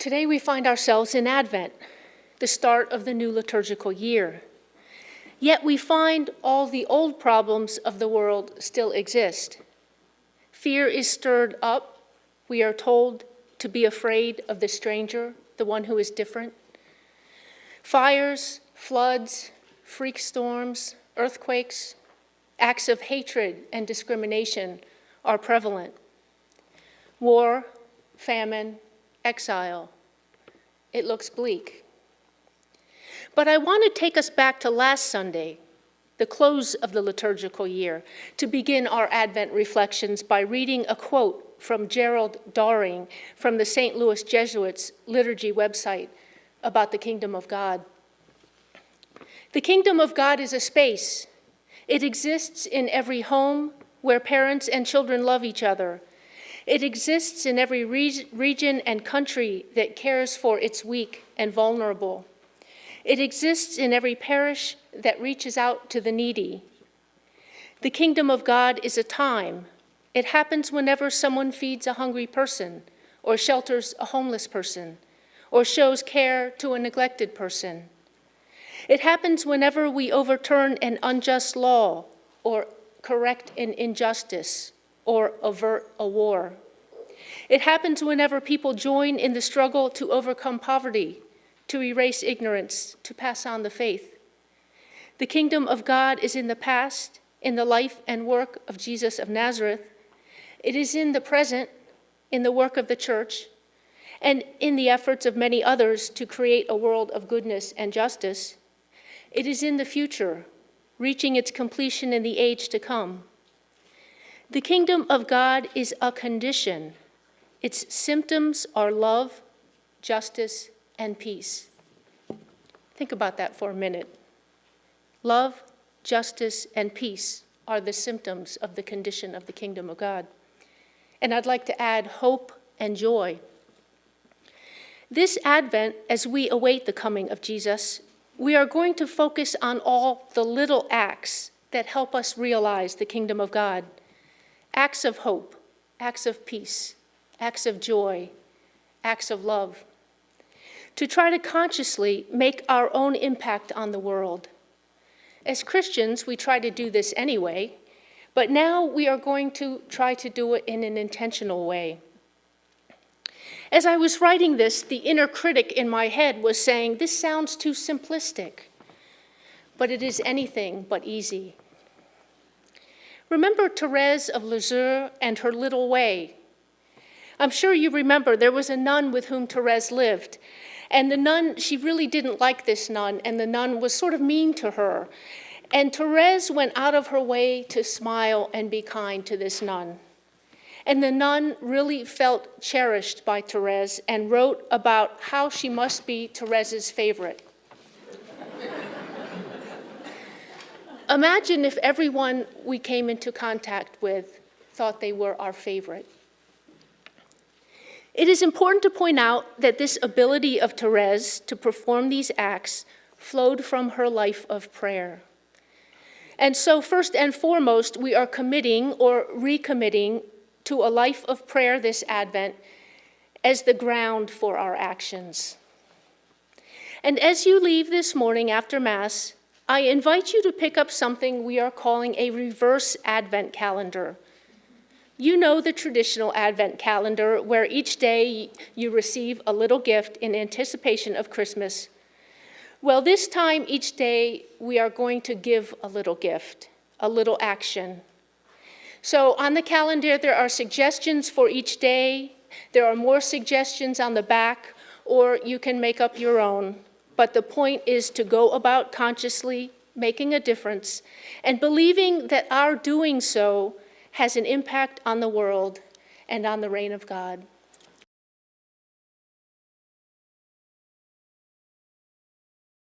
Today we find ourselves in Advent, the start of the new liturgical year. Yet we find all the old problems of the world still exist. Fear is stirred up. We are told to be afraid of the stranger, the one who is different. Fires, floods, freak storms, earthquakes, acts of hatred and discrimination are prevalent. War, famine, exile. It looks bleak. But I want to take us back to last Sunday, the close of the liturgical year, to begin our Advent reflections by reading a quote from Gerald Doring from the St. Louis Jesuits liturgy website about the kingdom of God. The kingdom of God is a space. It exists in every home where parents and children love each other. It exists in every region and country that cares for its weak and vulnerable. It exists in every parish that reaches out to the needy. The kingdom of God is a time. It happens whenever someone feeds a hungry person, or shelters a homeless person, or shows care to a neglected person. It happens whenever we overturn an unjust law, or correct an injustice, or avert a war. It happens whenever people join in the struggle to overcome poverty, to erase ignorance, to pass on the faith. The kingdom of God is in the past, in the life and work of Jesus of Nazareth. It is in the present, in the work of the church, and in the efforts of many others to create a world of goodness and justice. It is in the future, reaching its completion in the age to come. The kingdom of God is a condition. Its symptoms are love, justice, and peace. Think about that for a minute. Love, justice, and peace are the symptoms of the condition of the kingdom of God. And I'd like to add hope and joy. This Advent, as we await the coming of Jesus, we are going to focus on all the little acts that help us realize the kingdom of God. Acts of hope, acts of peace, acts of joy, acts of love. To try to consciously make our own impact on the world. As Christians, we try to do this anyway, but now we are going to try to do it in an intentional way. As I was writing this, the inner critic in my head was saying, this sounds too simplistic, but it is anything but easy. Remember Therese of Lisieux and her little way? I'm sure you remember there was a nun with whom Therese lived, and the nun, she really didn't like this nun, and the nun was sort of mean to her. And Therese went out of her way to smile and be kind to this nun. And the nun really felt cherished by Therese and wrote about how she must be Therese's favorite. Imagine if everyone we came into contact with thought they were our favorite. It is important to point out that this ability of Therese to perform these acts flowed from her life of prayer. And so first and foremost, we are committing or recommitting to a life of prayer this Advent as the ground for our actions. And as you leave this morning after Mass, I invite you to pick up something we are calling a reverse Advent calendar. You know the traditional Advent calendar where each day you receive a little gift in anticipation of Christmas. Well, this time each day we are going to give a little gift, a little action. So on the calendar there are suggestions for each day. There are more suggestions on the back, or you can make up your own. But the point is to go about consciously making a difference and believing that our doing so has an impact on the world and on the reign of God.